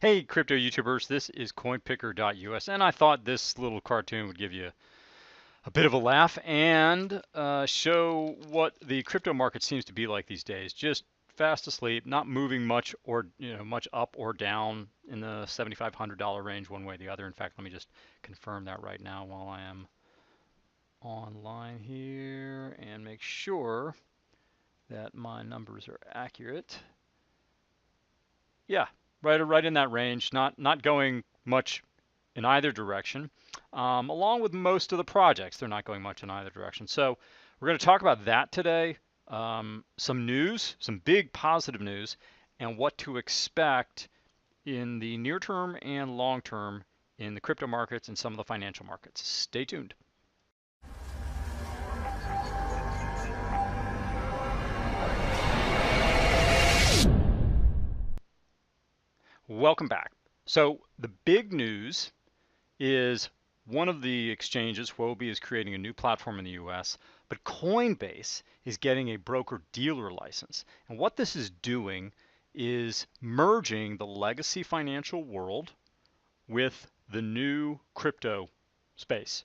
Hey, crypto YouTubers, this is coinpicker.us, and I thought this little cartoon would give you a bit of a laugh and show what the crypto market seems to be like these days. Just fast asleep, not moving much or much up or down in the $7,500 range one way or the other. In fact, let me just confirm that right now while I am online here and make sure that my numbers are accurate. Yeah, right in that range. Not going much in either direction. Along with most of the projects, they're not going much in either direction. So we're going to talk about that today. Some news, some big positive news, and what to expect in the near term and long term in the crypto markets and some of the financial markets. Stay tuned. Welcome back. So the big news is one of the exchanges, Huobi, is creating a new platform in the US, but Coinbase is getting a broker-dealer license. And what this is doing is merging the legacy financial world with the new crypto space.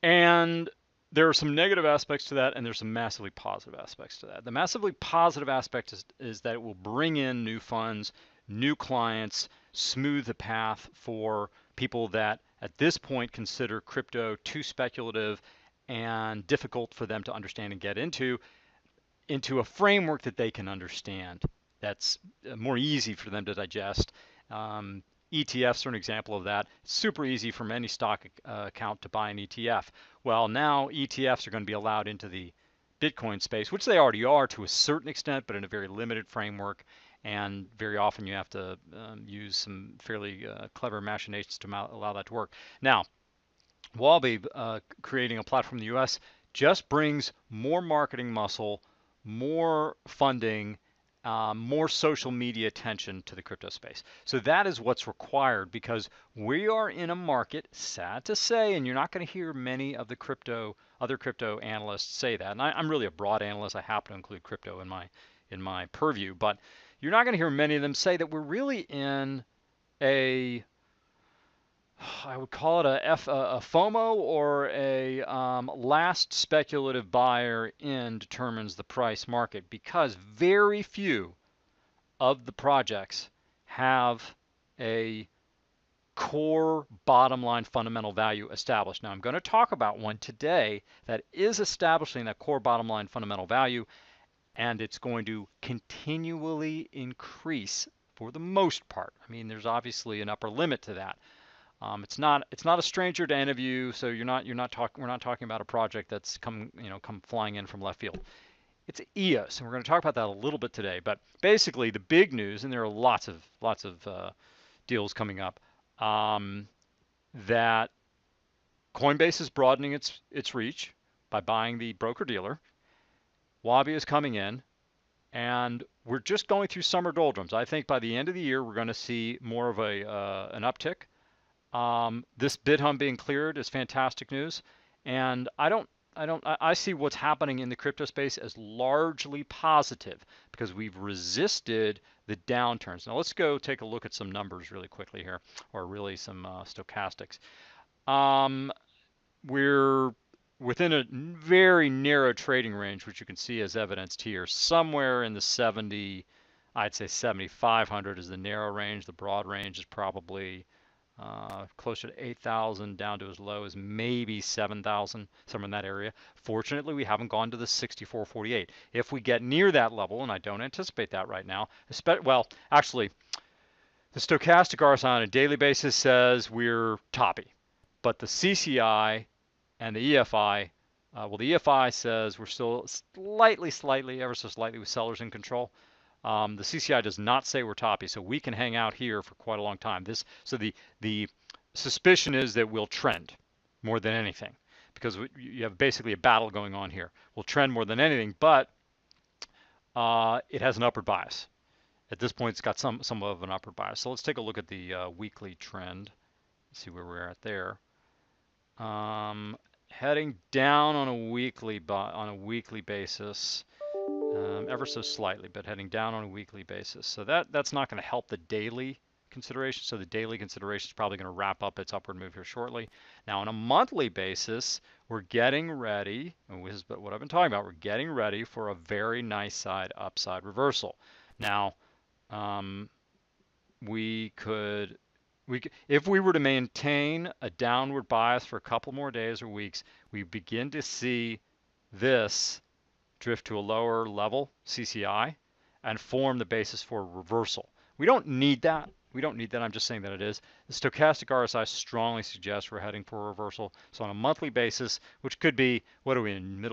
And there are some negative aspects to that, and there's some massively positive aspects to that. The massively positive aspect is that it will bring in new funds, new clients, smooth the path for people that at this point consider crypto too speculative and difficult for them to understand and get into a framework that they can understand. That's more easy for them to digest. ETFs are an example of that. Super easy from any stock account to buy an ETF. Well, now ETFs are going to be allowed into the Bitcoin space, which they already are to a certain extent, but in a very limited framework. And very often you have to use some fairly clever machinations to allow that to work. Now, Huobi creating a platform in the US just brings more marketing muscle, more funding, more social media attention to the crypto space. So that is what's required because we are in a market, sad to say, and you're not going to hear many of the other crypto analysts say that. And I'm really a broad analyst. I happen to include crypto in my purview, but you're not going to hear many of them say that we're really in a I would call it a FOMO or a last speculative buyer in determines the price market because very few of the projects have a core bottom line fundamental value established. Now I'm going to talk about one today that is establishing that core bottom line fundamental value, and it's going to continually increase for the most part. I mean, there's obviously an upper limit to that. It's not a stranger to any of you, so we're not talking about a project that's come flying in from left field. It's EOS, and we're going to talk about that a little bit today. But basically, the big news, and there are lots of deals coming up, that Coinbase is broadening its reach by buying the broker dealer. Huobi is coming in, and we're just going through summer doldrums. I think by the end of the year, we're going to see more of an uptick. This BitHum being cleared is fantastic news, and I see what's happening in the crypto space as largely positive because we've resisted the downturns. Now let's go take a look at some numbers really quickly here, or really some stochastics. We're within a very narrow trading range, which you can see as evidenced here, somewhere in the 70, I'd say 7,500 is the narrow range. The broad range is probably closer to 8,000 down to as low as maybe 7,000, somewhere in that area. Fortunately, we haven't gone to the 64.48. If we get near that level, and I don't anticipate that right now, well, actually, the stochastic RSI on a daily basis says we're toppy, but the CCI and the EFI, well, the EFI says we're still slightly, ever so slightly with sellers in control. The CCI does not say we're toppy, so we can hang out here for quite a long time. So the suspicion is that we'll trend more than anything because you have basically a battle going on here. We'll trend more than anything, but it has an upward bias. At this point, it's got some of an upward bias. So let's take a look at the weekly trend. See where we're at there. Heading down on a weekly basis. Ever so slightly, but heading down on a weekly basis. So that's not going to help the daily consideration. So the daily consideration is probably going to wrap up its upward move here shortly. Now, on a monthly basis, we're getting ready, and this is what I've been talking about, we're getting ready for a very nice side upside reversal. Now, we could, if we were to maintain a downward bias for a couple more days or weeks, we begin to see this drift to a lower level, CCI, and form the basis for a reversal. We don't need that. We don't need that. I'm just saying that it is. The stochastic RSI strongly suggests we're heading for a reversal. So on a monthly basis, which could be, what are we in,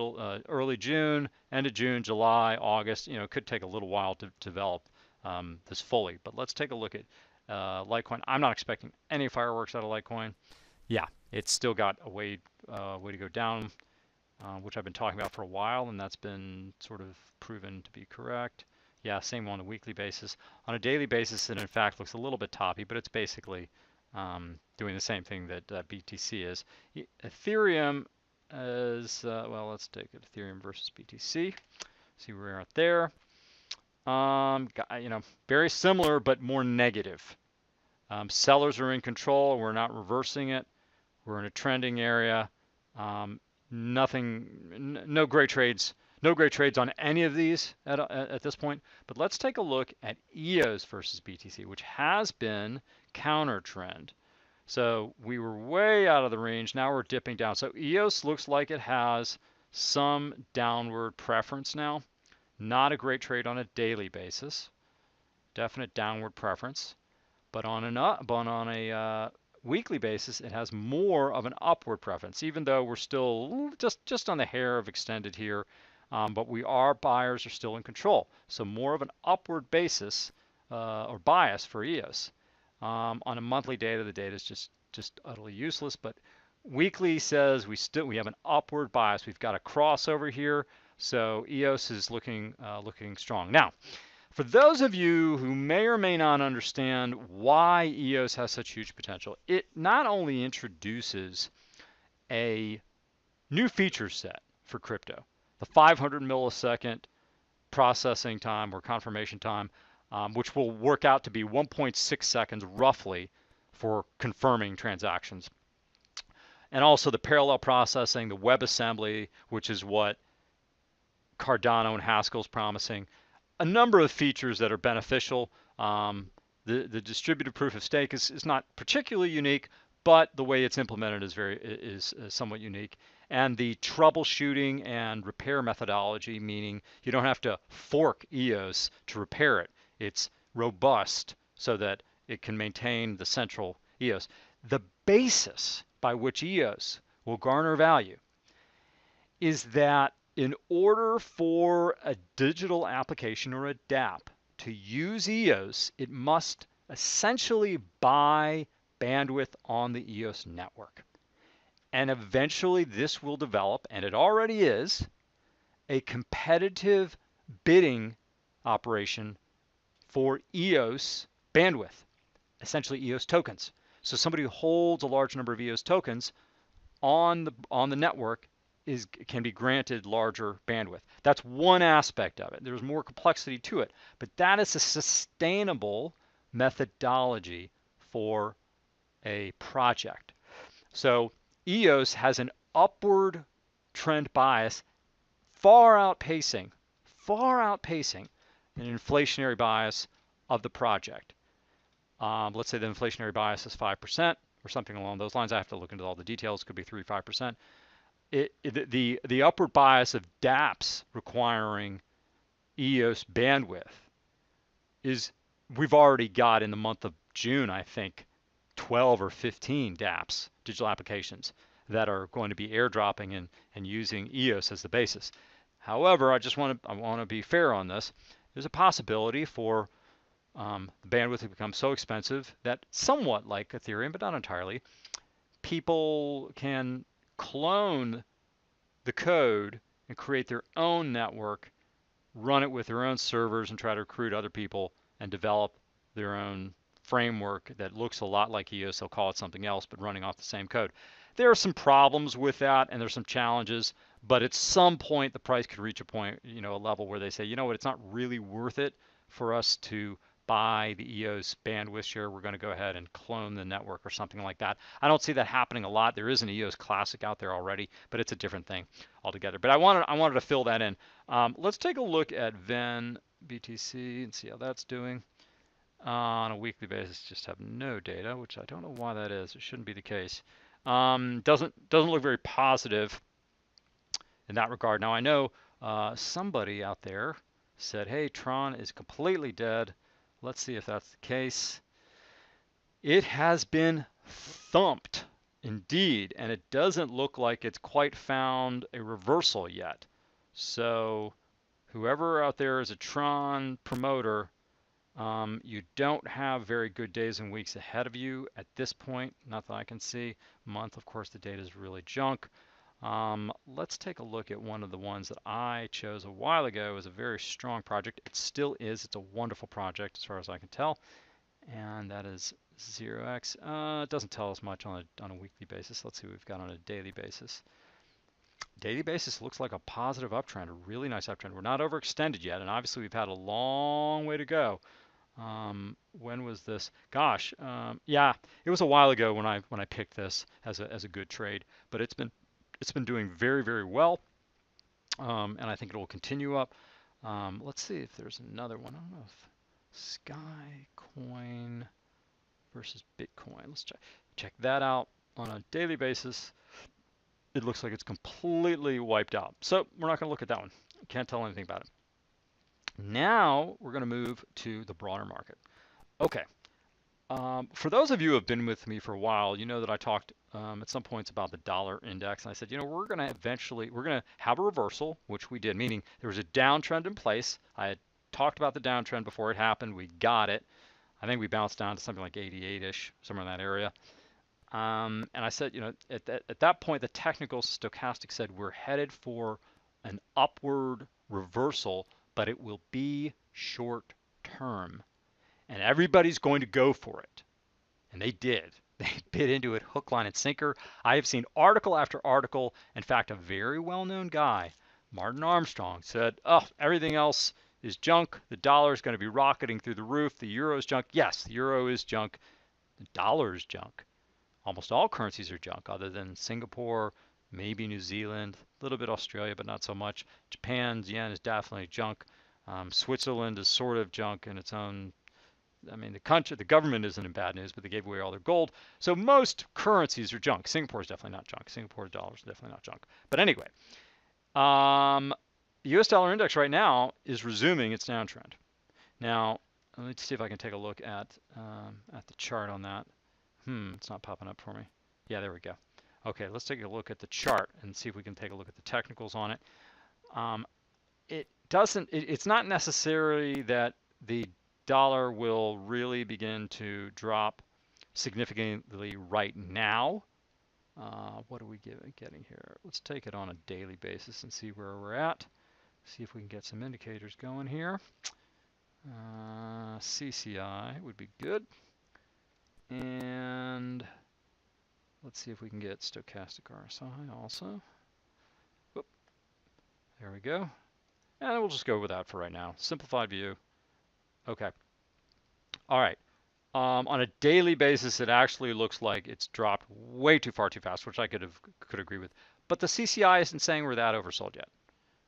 early June, end of June, July, August, it could take a little while to develop this fully. But let's take a look at Litecoin. I'm not expecting any fireworks out of Litecoin. Yeah, it's still got a way to go down, which I've been talking about for a while, and that's been sort of proven to be correct. Yeah, same on a weekly basis. On a daily basis, it in fact looks a little bit toppy, but it's basically doing the same thing that BTC is. Ethereum is, well, let's take it, Ethereum versus BTC. See where we're at there. Very similar, but more negative. Sellers are in control. We're not reversing it. We're in a trending area. No great trades. No great trades on any of these at this point. But let's take a look at EOS versus BTC, which has been counter trend. So we were way out of the range. Now we're dipping down. So EOS looks like it has some downward preference now. Not a great trade on a daily basis. Definite downward preference. But on a weekly basis, it has more of an upward preference, even though we're still just on the hair of extended here. But buyers are still in control. So more of an upward basis or bias for EOS. On a monthly data, the data is just utterly useless. But weekly says we have an upward bias. We've got a crossover here. So EOS is looking strong. Now, for those of you who may or may not understand why EOS has such huge potential, it not only introduces a new feature set for crypto, the 500 millisecond processing time or confirmation time, which will work out to be 1.6 seconds roughly for confirming transactions. And also the parallel processing, the WebAssembly, which is what Cardano and Haskell's promising. A number of features that are beneficial. The distributed proof of stake is not particularly unique, but the way it's implemented is somewhat unique. And the troubleshooting and repair methodology, meaning you don't have to fork EOS to repair it. It's robust so that it can maintain the central EOS. The basis by which EOS will garner value is that in order for a digital application or a dApp to use EOS, it must essentially buy bandwidth on the EOS network. And eventually this will develop, and it already is, a competitive bidding operation for EOS bandwidth, essentially EOS tokens. So somebody who holds a large number of EOS tokens on the network can be granted larger bandwidth. That's one aspect of it. There's more complexity to it, but that is a sustainable methodology for a project. So EOS has an upward trend bias far outpacing an inflationary bias of the project. Let's say the inflationary bias is 5% or something along those lines. I have to look into all the details. It could be 3-5%. The upward bias of dApps requiring EOS bandwidth we've already got in the month of June, I think, 12 or 15 dApps, digital applications, that are going to be airdropping and using EOS as the basis. However, I want to be fair on this. There's a possibility for the bandwidth to become so expensive that, somewhat like Ethereum, but not entirely, people can clone the code and create their own network, run it with their own servers, and try to recruit other people and develop their own framework that looks a lot like EOS. They'll call it something else, but running off the same code. There are some problems with that, and there's some challenges, but at some point the price could reach a point, a level where they say, you know what, it's not really worth it for us to buy the EOS bandwidth share, we're going to go ahead and clone the network or something like that. I don't see that happening a lot. There is an EOS Classic out there already, but it's a different thing altogether. But I wanted to fill that in. Let's take a look at Ven BTC and see how that's doing. On a weekly basis, just have no data, which I don't know why that is. It shouldn't be the case. Doesn't look very positive in that regard. Now I know somebody out there said, hey, Tron is completely dead. Let's see if that's the case. It has been thumped indeed, and it doesn't look like it's quite found a reversal yet. So whoever out there is a Tron promoter, you don't have very good days and weeks ahead of you at this point, not that I can see. Month, of course, the data is really junk. Let's take a look at one of the ones that I chose a while ago as a very strong project. It still is. It's a wonderful project as far as I can tell. And that is 0x. It doesn't tell us much on a weekly basis. Let's see what we've got on a daily basis. Daily basis looks like a positive uptrend, a really nice uptrend. We're not overextended yet, and obviously we've had a long way to go. When was this? Gosh, yeah, it was a while ago when I picked this as a good trade, but it's been doing very, very well, and I think it will continue up. Let's see if there's another one. I don't know if Sky Coin versus Bitcoin. Let's check that out on a daily basis. It looks like it's completely wiped out. So we're not going to look at that one. Can't tell anything about it. Now we're going to move to the broader market. Okay. For those of you who have been with me for a while, you know that I talked at some points about the dollar index, and I said, you know, we're going to have a reversal, which we did, meaning there was a downtrend in place. I had talked about the downtrend before it happened. We got it. I think we bounced down to something like 88-ish, somewhere in that area. And I said, you know, at that point, the technical stochastic said we're headed for an upward reversal, but it will be short term. And everybody's going to go for it. And they did. They bit into it hook, line, and sinker. I have seen article after article. In fact, a very well-known guy, Martin Armstrong, said, oh, everything else is junk. The dollar is going to be rocketing through the roof. The euro is junk. Yes, the euro is junk. The dollar is junk. Almost all currencies are junk other than Singapore, maybe New Zealand, a little bit Australia, but not so much. Japan's yen is definitely junk. Switzerland is sort of junk in its own. I mean, the government isn't in bad news, but they gave away all their gold. So most currencies are junk. Singapore is definitely not junk. Singapore's dollars are definitely not junk. But anyway, the U.S. dollar index right now is resuming its downtrend. Now, let me see if I can take a look at the chart on that. It's not popping up for me. Yeah, there we go. Okay, let's take a look at the chart and see if we can take a look at the technicals on it. It's not necessarily that the dollar will really begin to drop significantly right now. What are we getting here? Let's take it on a daily basis and see where we're at. See if we can get some indicators going here. CCI would be good. And let's see if we can get stochastic RSI also. Whoop. There we go. And we'll just go with that for right now. Simplified view. Okay. All right. On a daily basis, it actually looks like it's dropped way too far too fast, which I could agree with. But the CCI isn't saying we're that oversold yet.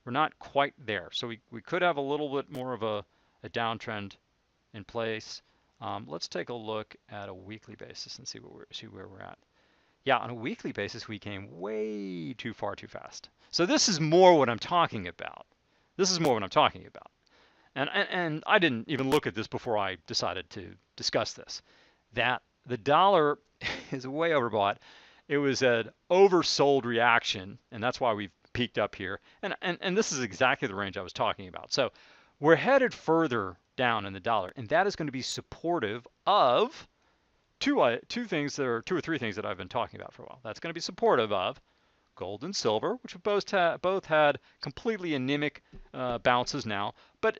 We're not quite there. So we could have a little bit more of a downtrend in place. Let's take a look at a weekly basis and see where we're at. Yeah, on a weekly basis, we came way too far too fast. So this is more what I'm talking about. This is more what I'm talking about. And I didn't even look at this before I decided to discuss this, that the dollar is way overbought. It was an oversold reaction, and that's why we've peaked up here. And this is exactly the range I was talking about. So we're headed further down in the dollar, and that is going to be supportive of two or three things that I've been talking about for a while. That's going to be supportive of gold and silver, which have both had completely anemic bounces now. But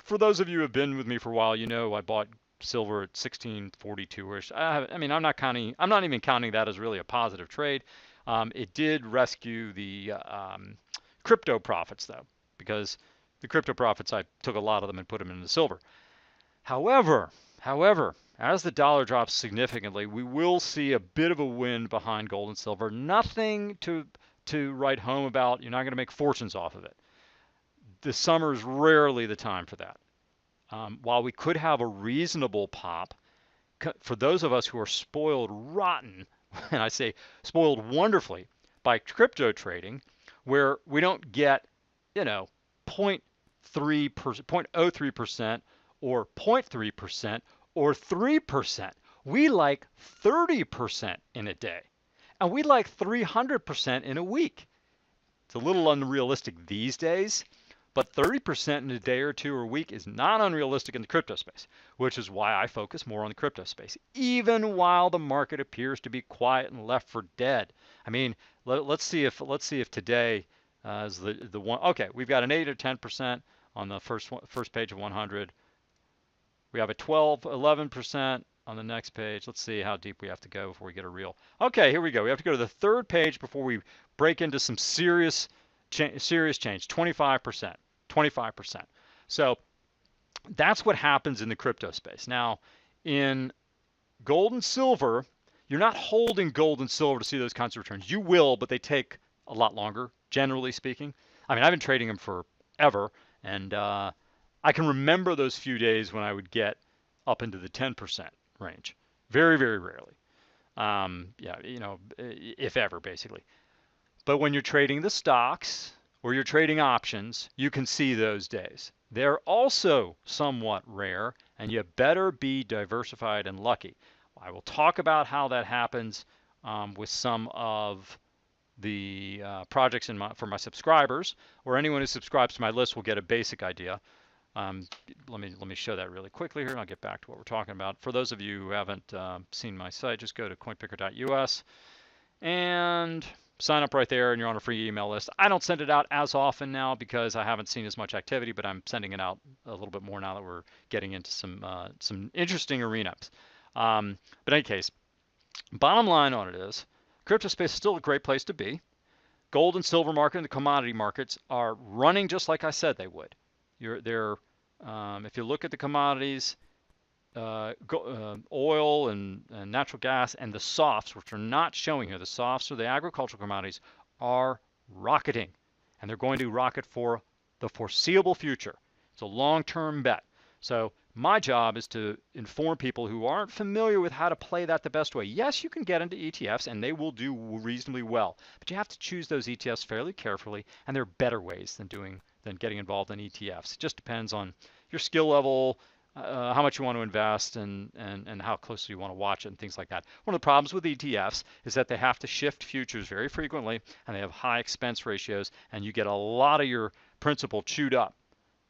for those of you who have been with me for a while, you know I bought silver at 1642-ish. I mean, I'm not even counting that as really a positive trade. It did rescue the crypto profits though, because the crypto profits, I took a lot of them and put them into silver. However, as the dollar drops significantly, we will see a bit of a wind behind gold and silver. Nothing to write home about. You're not going to make fortunes off of it. The summer is rarely the time for that. While we could have a reasonable pop, for those of us who are spoiled rotten, and I say spoiled wonderfully by crypto trading, where we don't get, you know, 0.03% or 0.3% or 3%. We like 30% in a day, and we like 300% in a week. It's a little unrealistic these days, but 30% in a day or two or a week is not unrealistic in the crypto space, which is why I focus more on the crypto space, even while the market appears to be quiet and left for dead. I mean, let's see if today is the one. Okay, we've got an 8 or 10% on the first page of 100. We have a 12, 11% on the next page. Let's see how deep we have to go before we get a real. Okay, here we go. We have to go to the third page before we break into some serious change, 25%, 25%. So that's what happens in the crypto space. Now, in gold and silver, you're not holding gold and silver to see those kinds of returns. You will, but they take a lot longer, generally speaking. I mean, I've been trading them forever, and I can remember those few days when I would get up into the 10% range. Very, very rarely. Yeah, you know, if ever, basically. But when you're trading the stocks or you're trading options, you can see those days. They're also somewhat rare, and you better be diversified and lucky. I will talk about how that happens with some of the projects for my subscribers, or anyone who subscribes to my list will get a basic idea. Let me show that really quickly here, and I'll get back to what we're talking about. For those of you who haven't seen my site, just go to coinpicker.us and sign up right there, and you're on a free email list. I don't send it out as often now because I haven't seen as much activity, but I'm sending it out a little bit more now that we're getting into some interesting arenas. But in any case, bottom line on it is, crypto space is still a great place to be. Gold and silver market and the commodity markets are running just like I said they would. If you look at the commodities, oil and natural gas and the softs, which are not showing here, the softs or the agricultural commodities, are rocketing, and they're going to rocket for the foreseeable future. It's a long-term bet. So my job is to inform people who aren't familiar with how to play that the best way. Yes, you can get into ETFs, and they will do reasonably well, but you have to choose those ETFs fairly carefully, and there are better ways than getting involved in ETFs. It just depends on your skill level, how much you want to invest, and how closely you want to watch it and things like that. One of the problems with ETFs is that they have to shift futures very frequently, and they have high expense ratios, and you get a lot of your principal chewed up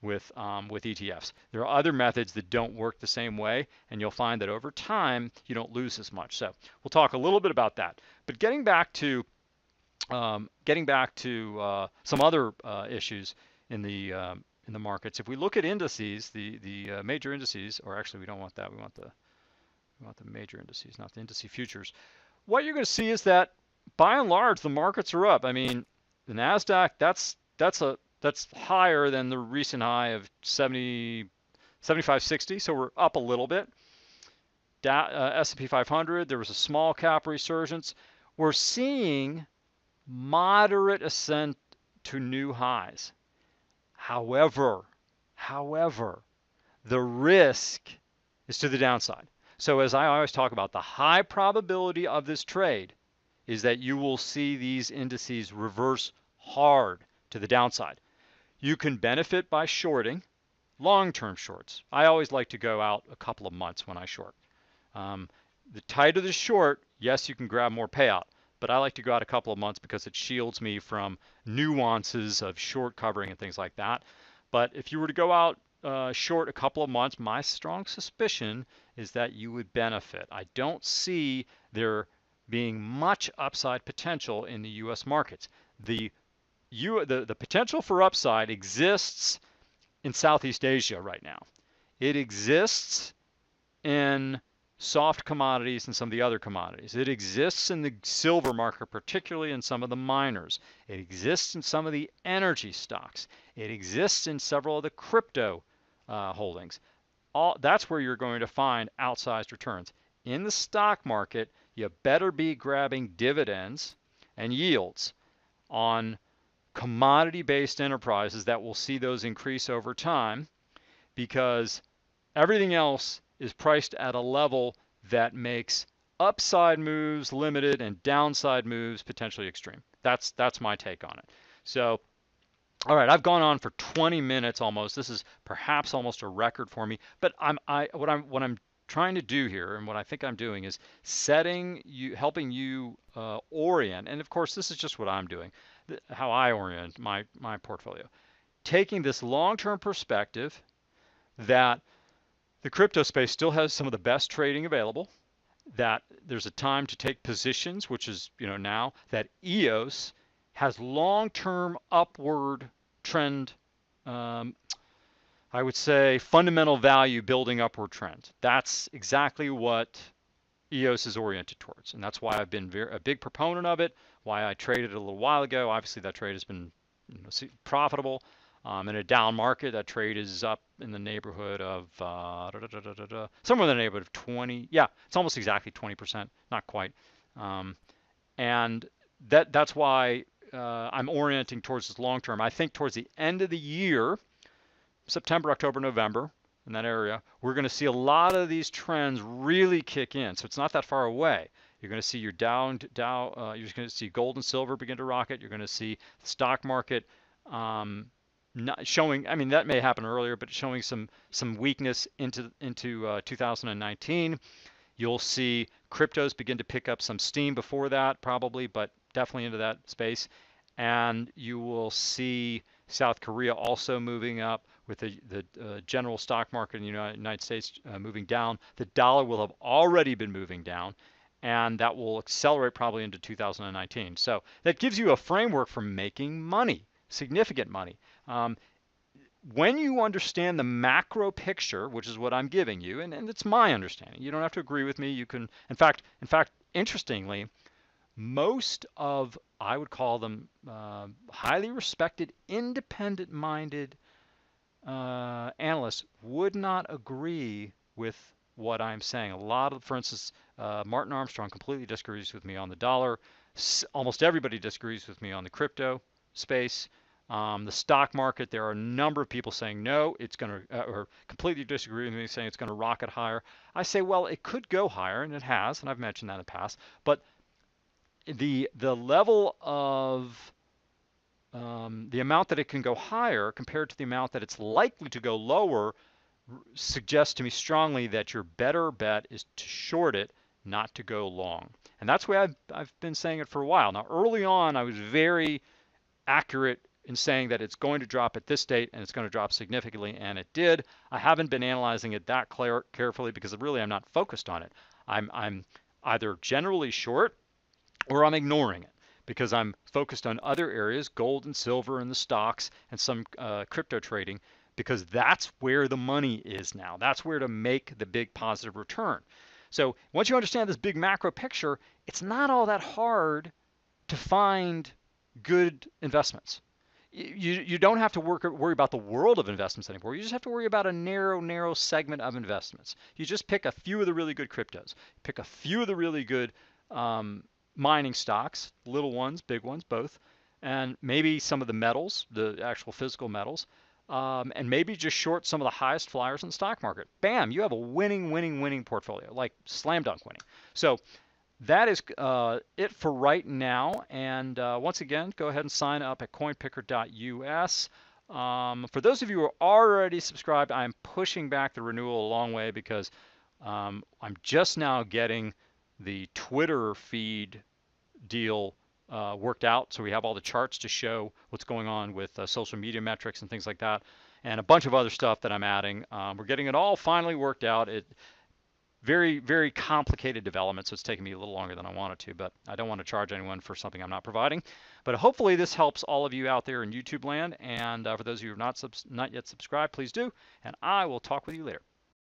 with ETFs. There are other methods that don't work the same way, and you'll find that over time you don't lose as much. So we'll talk a little bit about that. But getting back to some other issues in the markets. If we look at indices, the major indices, or actually we don't want that. We want the major indices, not the indice futures. What you're going to see is that by and large the markets are up. I mean, the Nasdaq that's higher than the recent high of 75.60, so we're up a little bit. S&P 500, there was a small cap resurgence. We're seeing moderate ascent to new highs. However, the risk is to the downside. So as I always talk about, the high probability of this trade is that you will see these indices reverse hard to the downside. You can benefit by shorting, long-term shorts. I always like to go out a couple of months when I short. The tighter the short, yes, you can grab more payout, but I like to go out a couple of months because it shields me from nuances of short covering and things like that. But if you were to go out short a couple of months, my strong suspicion is that you would benefit. I don't see there being much upside potential in the U.S. markets. The potential for upside exists in Southeast Asia right now. It exists in soft commodities and some of the other commodities. It exists in the silver market, particularly in some of the miners. It exists in some of the energy stocks. It exists in several of the crypto holdings. that's where you're going to find outsized returns. In the stock market, you better be grabbing dividends and yields on commodity-based enterprises that will see those increase over time, because everything else is priced at a level that makes upside moves limited and downside moves potentially extreme. That's my take on it. So, all right, I've gone on for 20 minutes almost. This is perhaps almost a record for me, but what I'm trying to do here, and what I think I'm doing, is helping you orient. And of course, this is just what I'm doing, how I orient my portfolio, taking this long-term perspective that the crypto space still has some of the best trading available, that there's a time to take positions, which is, now, that EOS has long-term upward trend, um, I would say fundamental value building upward trend. That's exactly what EOS is oriented towards, and that's why I've been a big proponent of it, why I traded it a little while ago. Obviously, that trade has been profitable. In a down market, that trade is up in the neighborhood of somewhere in the neighborhood of 20. Yeah, it's almost exactly 20%, not quite. And that's why I'm orienting towards this long term. I think towards the end of the year, September, October, November, in that area, we're going to see a lot of these trends really kick in. So it's not that far away. You're going to see your Dow. You're going to see gold and silver begin to rocket. You're going to see the stock market not showing. I mean, that may happen earlier, but showing some weakness into 2019. You'll see cryptos begin to pick up some steam before that, probably, but definitely into that space. And you will see South Korea also moving up, with the general stock market in the United States moving down. The dollar will have already been moving down, and that will accelerate probably into 2019. So that gives you a framework for making money, significant money. When you understand the macro picture, which is what I'm giving you, and it's my understanding, you don't have to agree with me. You can, in fact, interestingly, most of, I would call them highly respected, independent-minded analysts would not agree with what I'm saying. A lot of, for instance, Martin Armstrong completely disagrees with me on the dollar. Almost everybody disagrees with me on the crypto space. The stock market, there are a number of people saying no, it's going to, or completely disagree with me, saying it's going to rocket higher. I say, well, it could go higher, and it has, and I've mentioned that in the past. But the level of the amount that it can go higher compared to the amount that it's likely to go lower suggests to me strongly that your better bet is to short it, not to go long. And that's why I've been saying it for a while. Now, early on, I was very accurate in saying that it's going to drop at this date and it's going to drop significantly, and it did. I haven't been analyzing it that carefully because really I'm not focused on it. I'm either generally short or I'm ignoring it, because I'm focused on other areas, gold and silver and the stocks and some crypto trading, because that's where the money is now. That's where to make the big positive return. So once you understand this big macro picture, it's not all that hard to find good investments. You don't have to worry about the world of investments anymore. You just have to worry about a narrow segment of investments. You just pick a few of the really good cryptos, pick a few of the really good mining stocks, little ones, big ones, both, and maybe some of the metals, the actual physical metals, and maybe just short some of the highest flyers in the stock market. Bam, you have a winning portfolio, like slam dunk winning. So that is it for right now. And once again, go ahead and sign up at coinpicker.us. For those of you who are already subscribed, I'm pushing back the renewal a long way because I'm just now getting the Twitter feed deal worked out. So we have all the charts to show what's going on with social media metrics and things like that, and a bunch of other stuff that I'm adding. We're getting it all finally worked out. Very complicated development, so it's taking me a little longer than I wanted to, but I don't want to charge anyone for something I'm not providing. But hopefully this helps all of you out there in YouTube land, and for those of you who have not yet subscribed, please do, and I will talk with you later.